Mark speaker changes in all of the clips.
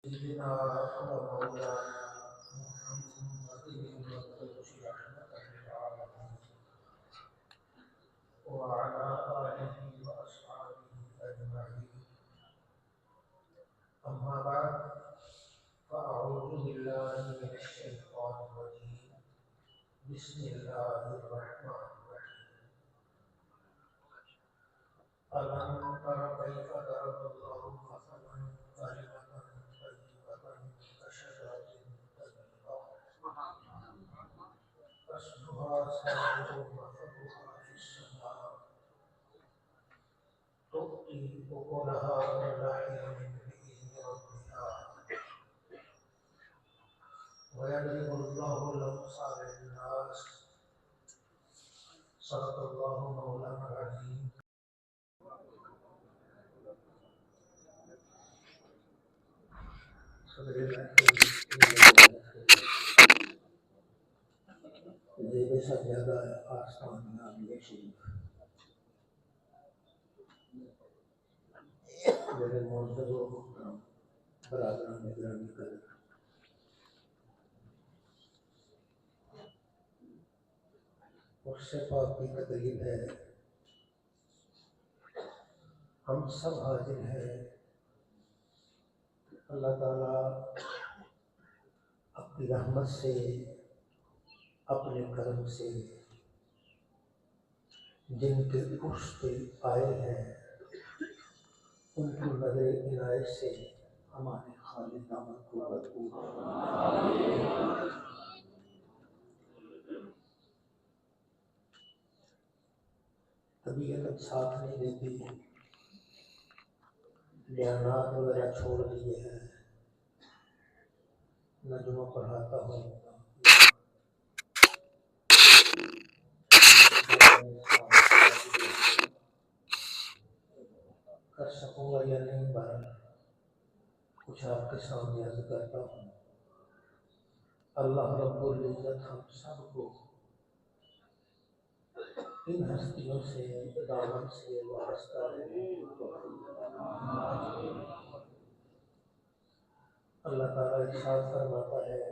Speaker 1: سيدنا ومولانا محمد المبعوث رحمة للعالمين وعلى آله وأصحابه أجمعين. أما بعد فأعوذ بالله من الشيطان الرجيم. بسم الله الرحمن الرحيم. ألم تر كيف ضرب الله مثلا كلمة طيبة كشجرة طيبة أصلها ثابت وفرعها في السماء تؤتي أكلها كل حين بإذن ربها ويضرب الله الأمثال للناس. صدق الله مولانا العظيم. صدر زیب سجادہ آستان نامی شریف میرے معزز و محترم برادران گرامی قدر، اس سے پاک کی تقریب ہے، ہم سب حاضر ہیں. اللہ تعالیٰ اپنی رحمت سے، اپنے کرم سے جن کے عرش پہ آئے ہیں ان کی نظر عنایت سے ہمارے خالد دامن کو بھرپور طبیعت ساتھ نہیں دیتی، بیانات وغیرہ چھوڑ دیے ہیں، نہ جمعہ پڑھاتا ہوں کر سکوں گا یا نہیں، بہرحال کچھ آپ کے سامنے عرض کرتا ہوں. اللہ رب العزت ہم سب کو ان ہستیوں سے دعوت سے وابستہ رہنے کی توفیق عطا. اللہ تعالیٰ ارشاد فرماتا ہے،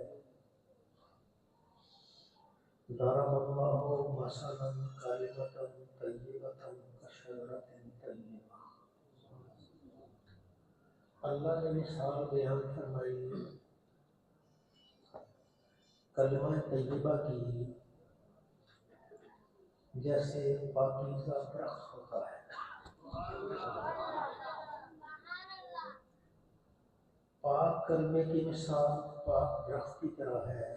Speaker 1: ضرب اللہ مثلا کلمۃ طیبۃ کشجرۃ طیبہ. اللہ نے مثال بیان فرمائی کلمہ طیبہ کی، جیسے پاکیزہ درخت ہوتا ہے. پاک کلمے کی مثال پاک درخت کی طرح ہے.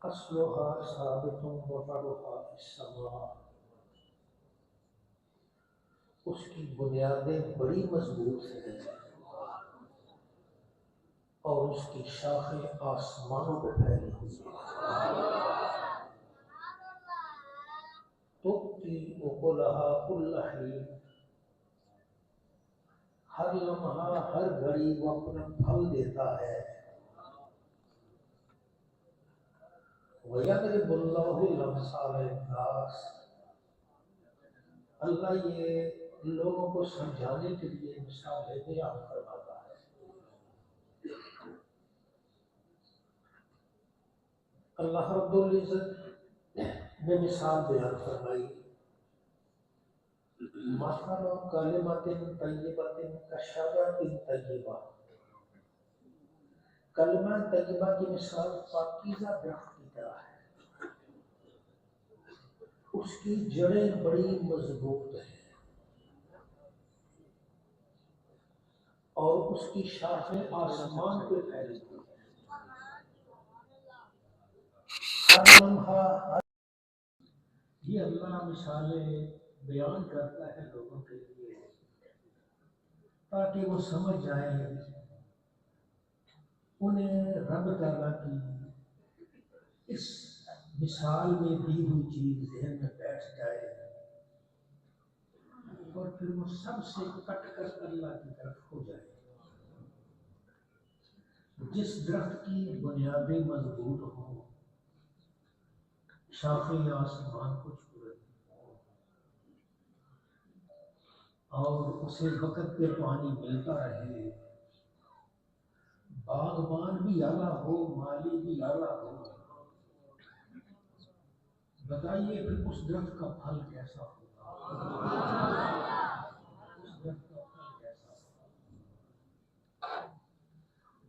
Speaker 1: اصلها ثابت وفرعها في السماء. اس کی بنیادیں بڑی مضبوط ہیں اور اس کی شاخیں آسمانوں پہ پھیلی ہوئی ہیں. تؤتی اکلها کل حین، ہر لمحہ ہر گھڑی وہ اپنا پھل دیتا ہے. وَيَضْرِبُ اللَّهُ الْأَمْثَالَ لِلنَّاسِ. اللہ یہ لوگوں کو سمجھانے کے لیے مثالیں بیان فرماتا ہے. اللہ رب العزت نے مثال بیان فرمائی، مثل کلمۃ طیبۃ کشجرۃ طیبہ. کلمہ طیبہ کی مثال پاکیزہ درخت کی طرح ہے. اس کی جڑیں بڑی مضبوط ہیں اور اس کی شاخیں آسمان پہ پھیلی ہوئی ہیں. ہر لمحہ یہ اللہ مثالیں بیان کرتا ہے لوگوں کے لیے تاکہ وہ سمجھ جائیں، انہیں رب تعالیٰ کی اس مثال میں دی ہوئی چیز ذہن میں بیٹھ جائے اور پھر وہ سب سے کٹ کر اللہ کی طرف ہو جائے. جس درخت کی بنیادیں مضبوط ہوں، شاخیں آسمان کو چھو رہی ہوں، اور اسے وقت پہ پانی ملتا رہے، باغبان بھی اعلیٰ ہو، مالی بھی اعلیٰ ہو، بتائیے پھر اس درخت کا پھل کیسا ہوگا؟ اس درخت کا پھل کیسا ہوگا؟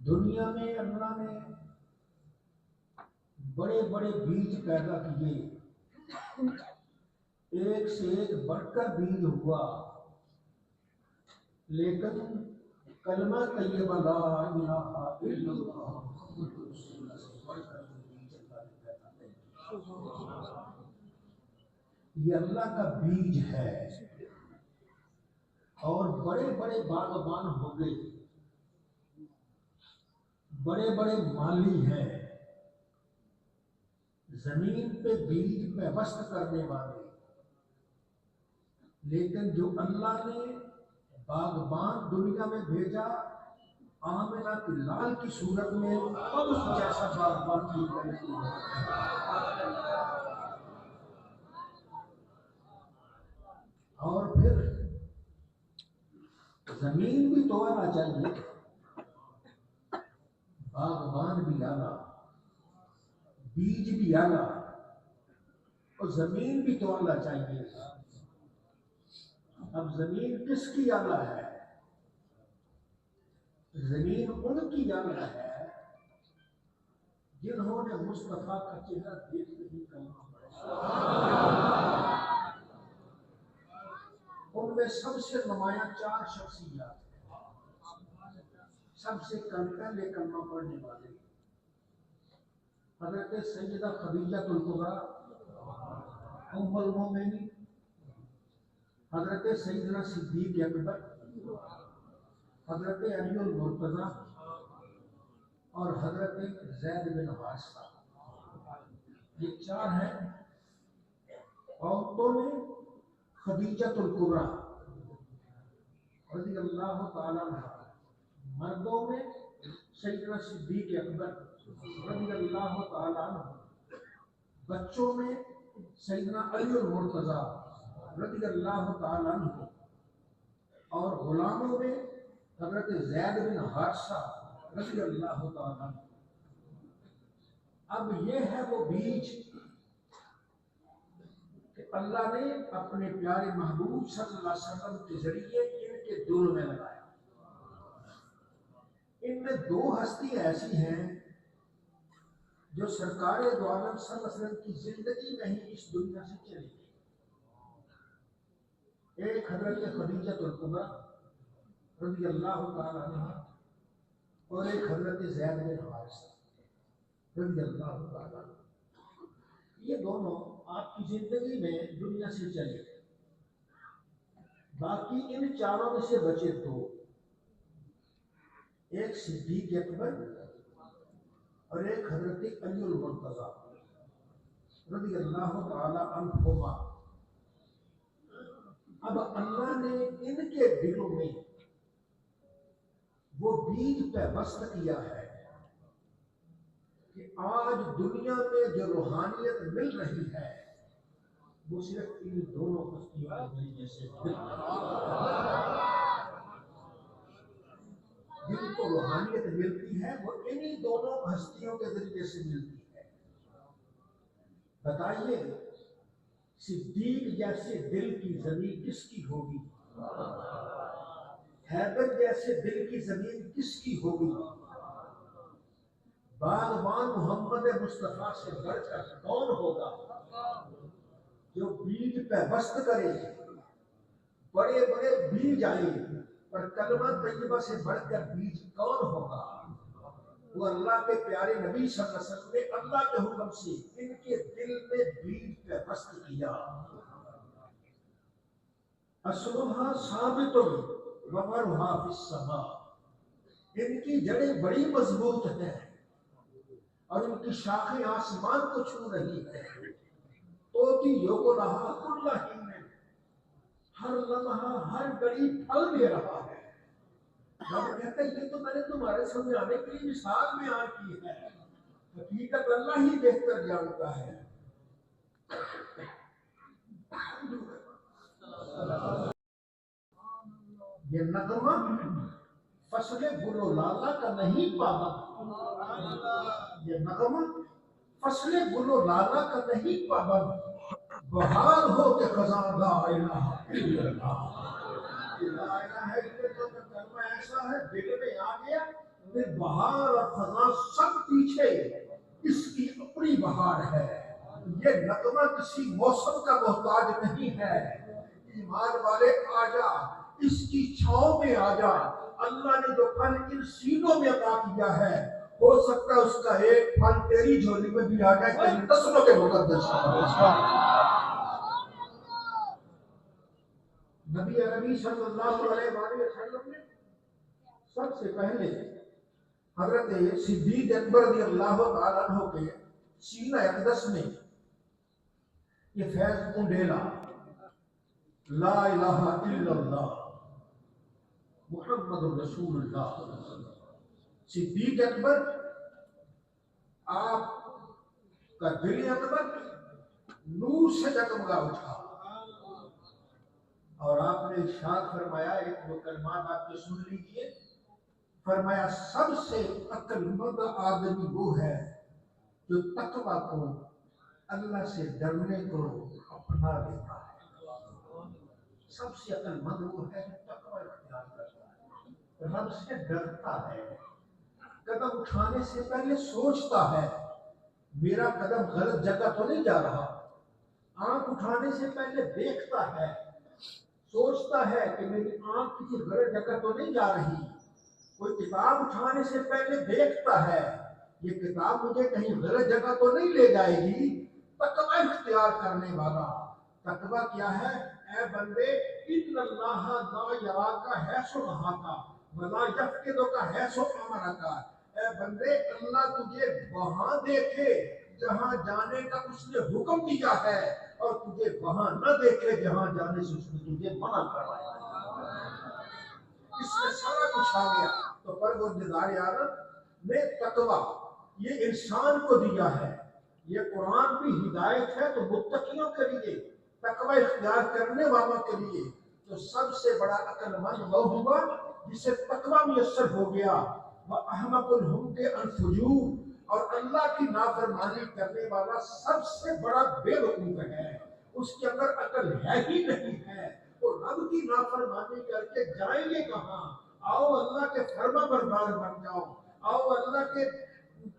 Speaker 1: دنیا میں اللہ نے بڑے بڑے بیج پیدا کیے، ایک سے ایک بڑھ کر بیج ہوا، لیکن کلمہ طیبہ لا الہ الا اللہ محمد رسول اللہ سے بڑھ کر بیج اللہ نے پیدا نہیں کیا۔ یہ اللہ کا بیج ہے، اور بڑے بڑے باغبان ہو گئے، بڑے بڑے مالی ہیں، زمین پہ بیج پیوست کرنے والے، لیکن جو اللہ نے باغبان دنیا میں بھیجا آمنہ کی لال کی صورت میں، اب اس جیسا باغبان کی کرتی ہے۔ اور پھر زمین بھی تو آنا چاہیے، باغبان بھی آنا، بیج بھی آنا، اور زمین بھی تو آنا چاہیے۔ اب زمین کس کی آنا ہے؟ زمین ان کی آنا ہے جنہوں نے مصطفیٰ کا چہرہ دیکھ نہیں کلمہ پڑھا۔ ان میں سب سے نمایاں 4 شخصیات ہیں، سب سے پہلے کلمہ پڑھنے والے حضرت سیدہ خدیجہ الکبریٰ ام المومنین، حضرت سیدنا صدیق اکبر، حضرت علی المرتضیٰ، اور حضرت زید بن حارثہ۔ یہ 4 ہیں۔ عورتوں میں خدیجہ الکبریٰ رضی اللہ تعالیٰ عنہ، مردوں میں سیدنا صدیق اکبر رضی اللہ تعالیٰ عنہ، بچوں میں سیدنا علی المرتضیٰ رضی اللہ تعالیٰ عنہ، اور غلاموں میں حضرت زید بن حارثہ رضی اللہ تعالیٰ عنہ۔ اب یہ ہے وہ بیج کہ اللہ نے اپنے پیارے محبوب صلی اللہ علیہ وسلم کے ذریعے ان کے دل میں لگایا۔ ان میں 2 ہستی ایسی ہیں جو سرکار دو عالم صلی اللہ علیہ وسلم کی زندگی میں ہی اس دنیا سے چلی گئی۔ ایک حضرت خدیجہ الکبریٰ رضی اللہ تعالیٰ عنہ، اور ایک حضرت زید بن حارثہ رضی اللہ تعالیٰ عنہ۔ یہ دونوں آپ کی زندگی میں دنیا سے چلے گئے، باقی ان 4 میں سے بچے 2، ایک صدیق اکبر اور ایک حضرت علی المرتضیٰ رضی اللہ تعالی عنہما۔ اب اللہ نے ان کے دلوں میں وہ بیج پیوست کیا ہے کہ آج دنیا میں جو روحانیت مل رہی ہے وہ صرف ان دونوں ہستیوں کے ذریعے سے مل رہی ہے۔ جن کو روحانیت ملتی ہے وہ انہی دونوں ہستیوں کے ذریعے سے ملتی ہے۔ بتائیے صدیق جیسے دل کی زمین کس کی ہوگی؟ حیدر جیسے دل کی زمین کس کی ہوگی؟ باغبان محمد مصطفیٰ سے بڑھ کر کون ہوگا؟ جو بیج پیوست کرے، بڑے بڑے بیج آئے، پر کلمہ طیبہ سے بڑھ کر بیج کون ہوگا؟ وہ اللہ کے پیارے نبی صلی اللہ علیہ وسلم نے اللہ کے حکم سے ان کے دل میں بیج پیوست کیا۔ اصلها ثابت وفرعها فی السماء، ان کی جڑیں بڑی مضبوط ہیں اور ان کی شاخیں آسمان کو چھو رہی ہیں۔ توتی یوکلہا کل حین، ہر لمحہ ہر گھڑی پھل دے رہا ہے۔ رب کہتا ہے یہ تو میں نے تمہارے سمجھانے کے لیے مثال بیان کی ہے، حقیقت اللہ ہی بہتر جانتا ہے۔ یہ نغمہ فصل گل و لالا کا نہیں پابند، یہ نغمہ فصل گل و لالا کا نہیں پابند، بہار ہو کے خزاں لا الہ الا اللہ، لا الہ الا اللہ کا کلمہ ایسا ہے دل میں آ گیا، پھر بہار اور خزاں سب پیچھے، اس کی اپنی بہار ہے۔ یہ نغمہ کسی موسم کا محتاج نہیں ہے۔ ایمان والے آ جا، اس کی چھاؤں میں آ جا، اللہ نے جو پھل ان سینوں میں عطا کیا ہے، ہو سکتا ہے اس کا ایک پھل تیری جھولی میں بھی آ جائے، تیری نسلوں کے مقدس نبی عربی صلی اللہ علیہ وآلہ وسلم نے سب سے پہلے حضرت صدیق اکبر رضی اللہ تعالیٰ عنہ کے سینہ اقدس میں یہ فیض انڈیلا، لا الہ الا اللہ محمد رسول اللہ۔ صدیق اکبر، آپ کا دل اکبر نور سے جگمگا اٹھا، اور آپ نے ارشاد فرمایا، ایک دو کلمات آپ کے سن لیجیے، فرمایا سب سے عقل مند آدمی وہ ہے جو تقوی کو، اللہ سے ڈرنے کو اپنا لیتا ہے۔ سب سے عقل مند وہ ہے جو تقوی اختیار کرتا ہے، رب سے ڈرتا ہے، قدم اٹھانے سے پہلے سوچتا ہے میرا قدم غلط جگہ تو نہیں جا رہا، آنکھ اٹھانے سے پہلے دیکھتا ہے، سوچتا ہے کہ میری آنکھ کسی غلط جگہ تو نہیں جا رہی، کوئی کتاب اٹھانے سے پہلے دیکھتا ہے یہ کتاب مجھے کہیں غلط جگہ تو نہیں لے جائے گی۔ تقوی اختیار کرنے والا، تقوی کیا ہے؟ اے بندے، ان اللہ لا یراک حیث نہاک ولا یفقدک حیث امرک، اے بندے اللہ تجھے وہاں دیکھے جہاں جانے کا اس نے حکم دیا ہے، اور تجھے وہاں نہ دیکھے جہاں جانے سے اس نے تجھے منع کروایا ہے۔ اس میں سارا کچھ آ گیا۔ تو پروردگار عالم نے تقوی یہ انسان کو دیا ہے، یہ قرآن بھی ہدایت ہے تو متقیوں کے لیے، تقوی اختیار کرنے والوں کے لیے۔ تو سب سے بڑا عقل مند وہ ہوا جسے تقوی میسر ہو گیا، وَأَحْمَقُ الْحُمْقِ الْفُجُورِ، اور اللہ کی نافرمانی کرنے والا سب سے بڑا بے وقوف ہے، اس کے اندر عقل ہے ہی نہیں ہے، وہ رب کی نافرمانی کر کے جائیں گے کہاں؟ آؤ اللہ کے فرما بردار بن جاؤ، آؤ اللہ کے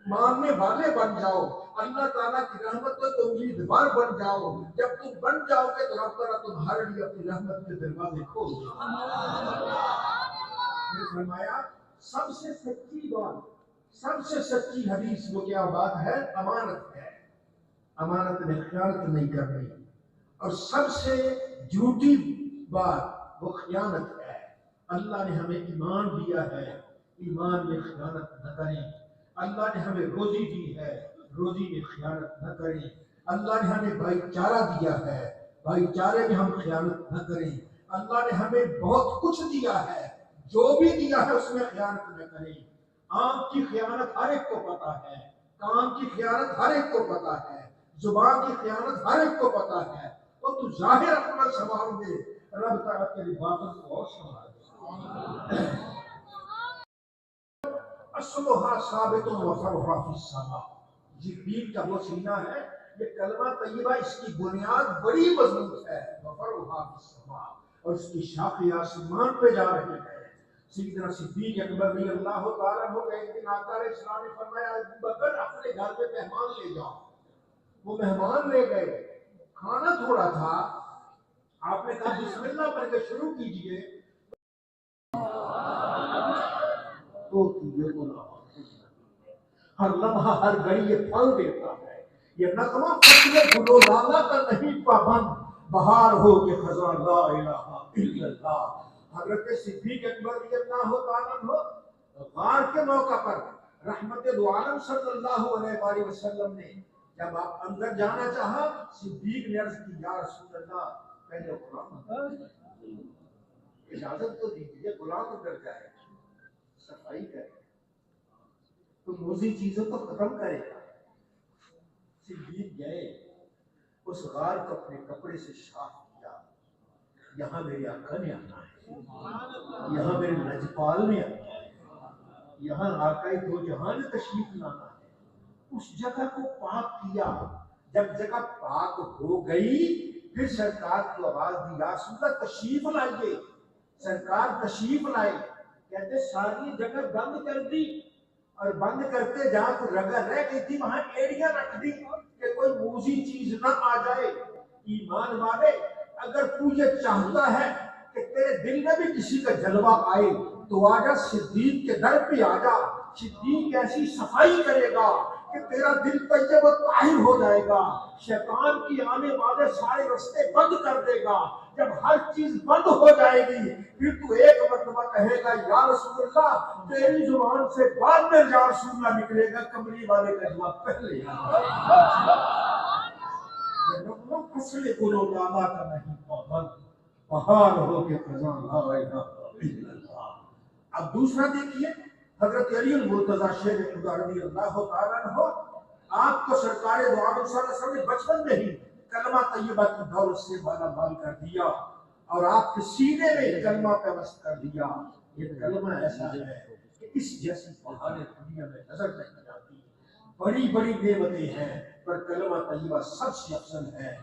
Speaker 1: ماننے والے بن جاؤ، اللہ تعالیٰ کی رحمت کے امیدوار بن جاؤ۔ جب تم بن جاؤ گے تو رب تعالیٰ تمہارے لیے اپنی رحمت کے دروازے کھول دے گا۔ نے فرمایا سب سے سچی بات، سب سے سچی حدیث وہ کیا بات ہے؟ امانت ہے، امانت میں خیانت نہیں کرنی، اور سب سے جھوٹی بات وہ خیانت ہے۔ اللہ نے ہمیں ایمان دیا ہے، ایمان میں خیانت نہ کریں۔ اللہ نے ہمیں روزی دی ہے، روزی میں خیانت نہ کریں۔ اللہ نے ہمیں بھائی چارہ دیا ہے، بھائی چارے میں ہم خیانت نہ کریں۔ اللہ نے ہمیں بہت کچھ دیا ہے، جو بھی دیا ہے اس میں خیانت نہ کریں۔ آنکھ کی خیانت ہر ایک کو پتا ہے، کان کی خیانت ہر ایک کو پتا ہے، زبان کی خیانت ہر ایک کو پتا ہے۔ تو ظاہر اپنا سنبھال دے، رب تعالیٰ تیری باطن کو اور سنبھال دے۔ اصلها ثابت و فرعها فی السماء، جبریل کا وہ سینہ ہے، یہ کلمہ طیبہ اس کی بنیاد بڑی مضبوط ہے، وفرعها فی السماء، اور اس کی شاخیں آسمان پہ جا رہی ہے۔ سیدنا صدیق اکبر رضی اللہ تعالیٰ عنہ کا ایک دن آقا علیہ السلام نے فرمایا ابو بکر اپنے گھر پہ مہمان لے جاؤ۔ وہ مہمان لے گئے، کھانا تھوڑا تھا، آپ نے کہا بسم اللہ پڑھ کے شروع کیجئے، تو یہ بولا ہر لمحہ ہر گھڑی یہ پھل دیتا ہے۔ یہ نغمہ فصل گل و لالا کا نہیں پابند، بہار ہو کے خزاں لا الہ الا اللہ۔ حضرت صدیق اکبر رضی اللہ تعالیٰ عنہ غار کے موقع پر رحمت دو عالم صلی اللہ علیہ وآلہ وسلم نے جب آپ اندر جانا چاہا، صدیق نے عرض کی یا رسول اللہ پہلے غلام اجازت تو دیجیے، غلام اندر جائے، صفائی کرے تو موزی چیزوں کو ختم کرے گا۔ صدیق گئے، اس غار کو اپنے کپڑے سے صاف کیا، یہاں میری آقا نے آنا ہے، یہاں میرے لجپال نے آنا ہے، یہاں آقا دو جہان نے تشریف لانا ہے۔ اس جگہ کو پاک کیا، جب جگہ پاک ہو گئی پھر سرکار کو آواز دی یا رسول اللہ تشریف لائیے۔ سرکار تشریف لائے، کہتے ساری جگہ بند کر دی، اور بند کرتے جہاں کوئی رگا رہ گئی تھی وہاں ایڑیاں رکھ دی کہ کوئی موذی چیز نہ آ جائے۔ ایمان والے اگر تو یہ چاہتا ہے کہ تیرے دل میں بھی کسی کا جلوہ آئے تو آجا صدیق کے در پہ آجا، صدیق ایسی صفائی کرے گا کہ تیرا دل طیب و طاہر ہو جائے گا، شیطان کی آنے والے سارے رستے بند کر دے گا۔ جب ہر چیز بند ہو جائے گی پھر تو ایک مرتبہ کہے گا یا رسول اللہ، تیری زبان سے بعد میں یا رسول اللہ نکلے گا، کملی والے کا جواب پہلے فصل گلو لالا کا نہیں پابند، بہار ہو کے خزاں لا الہ الا اللہ۔ اب دوسرا دیکھیے حضرت علی المرتضیٰ شیر خدا رضی اللہ تعالیٰ عنہ، آپ کو سرکار دو عالم صلی اللہ علیہ وسلم نے بچپن میں ہی کلمہ طیبہ کی دولت سے مالا مال کر دیا اور آپ کے سینے میں کلمہ پیوست کر دیا۔ یہ کلمہ ایسا ہے کہ اس جیسی بہاریں دنیا میں نظر نہیں آتی، بڑی بڑی نعمتیں ہیں پر کلمہ طیبہ سب سے افضل ہے۔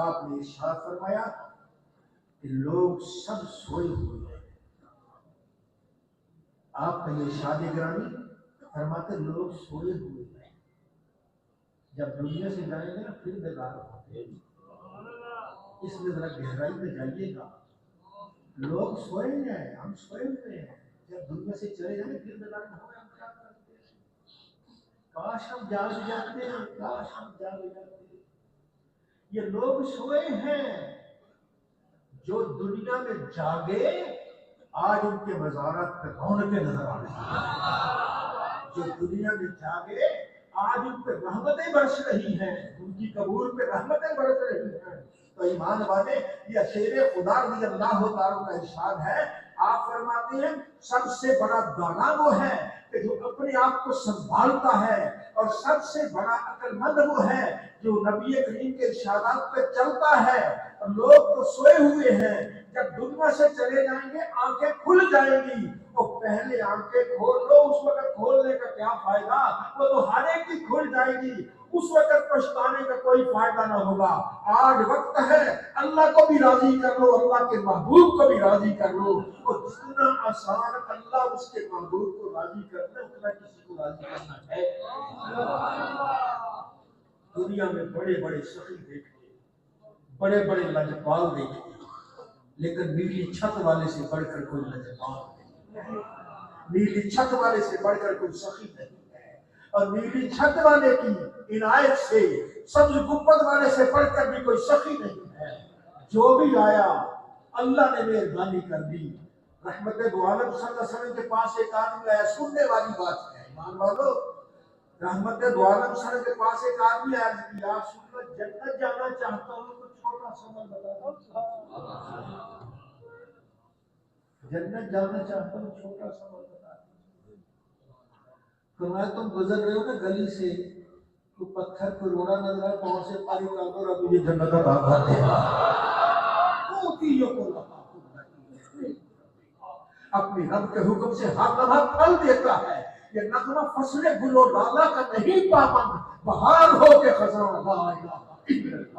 Speaker 1: آپ نے ارشاد فرمایا کہ لوگ سب سوئے ہوئے ہیں، آپ کا یہ ارشاد گرامی فرماتے لوگ سوئے ہوئے ہیں، جب دنیا سے جائیں گے نا پھر بیدار ہوتے ہیں۔ اس میں ذرا گہرائی میں جائیے گا، لوگ سوئے ہیں، ہم سوئے ہوئے ہیں، جب دنیا سے چلے جائیں پھر بیدار ہوئے ہم کیا کرتے ہیں؟ کاش ہم جاگ جاتے ہیں، کاش ہم جاگ جاتے ہیں۔ یہ لوگ سوئے ہیں جو دنیا میں جاگے آج ان کے مزارات پہ رونقیں نظر آ رہی ہیں، جو دنیا میں جاگے آج ان پہ رحمتیں برس رہی ہیں، ان کی قبول پہ رحمتیں برس رہی ہیں۔ تو ایمان والے یہ شیر خدا رضی اللہ تعالیٰ کا ارشاد ہے، آپ فرماتے ہیں سب سے بڑا دانا وہ ہے کہ جو اپنے آپ کو سنبھالتا ہے، اور سب سے بڑا عقل مند وہ ہے جو نبی کریم کے ارشادات پہ چلتا ہے۔ لوگ تو سوئے ہوئے ہیں، جب دنیا سے چلے جائیں گے آنکھیں کھل جائیں گی، وہ پہلے آنکھیں کھول لو، اس وقت کھولنے کا کیا فائدہ، وہ تو ہر ایک کی کھل جائے گی، اس وقت پچھتانے کا کوئی فائدہ نہ ہوگا۔ آج وقت ہے اللہ کو بھی راضی کر لو، اللہ کے محبوب کو بھی راضی کر لو، اور جتنا آسان اللہ اس کے محبوب کو راضی کرنا اتنا کسی کو راضی کرنا ہے۔ دنیا میں بڑے بڑے سخی دیکھے، بڑے بڑے لجپال دیکھے، لیکن نیلی چھت والے سے بڑھ کر کوئی لجپال نہیں، نیلی چھت والے سے بڑھ کر کوئی سخی نہیں ہے، اور نیلی چھت والے کی عنایت سے سبز گنبد والے سے بڑھ کر بھی کوئی سخی نہیں ہے۔ جو بھی آیا اللہ نے مہربانی کر دی۔ رحمت دو عالم صلی اللہ علیہ وسلم کے پاس ایک آدمی آیا، سننے والی بات ہے ایمان والو، رحمت دو عالم صلی اللہ علیہ وسلم کے پاس ایک آدمی آیا کہ یا رسول اللہ جنت جانا چاہتا ہوں تو چھوٹا سا عمل بتا دو، جنت جانا چاہتا ہوں چھوٹا سا عمل بتا دو۔ فرمایا تم گزر رہے ہو نا گلی سے، تو پتھر کو روڑا نظر آئے، پاؤں سے پانی ڈال دو اور مجھے جنت کا داخلہ دے گا۔ اپنی رب کے حکم سے ہر لمحہ پھل دیتا ہے۔ یہ نغمہ فصل گل و لالا کا نہیں پابند، بہار ہو کے خزاں لا الہ الا اللہ۔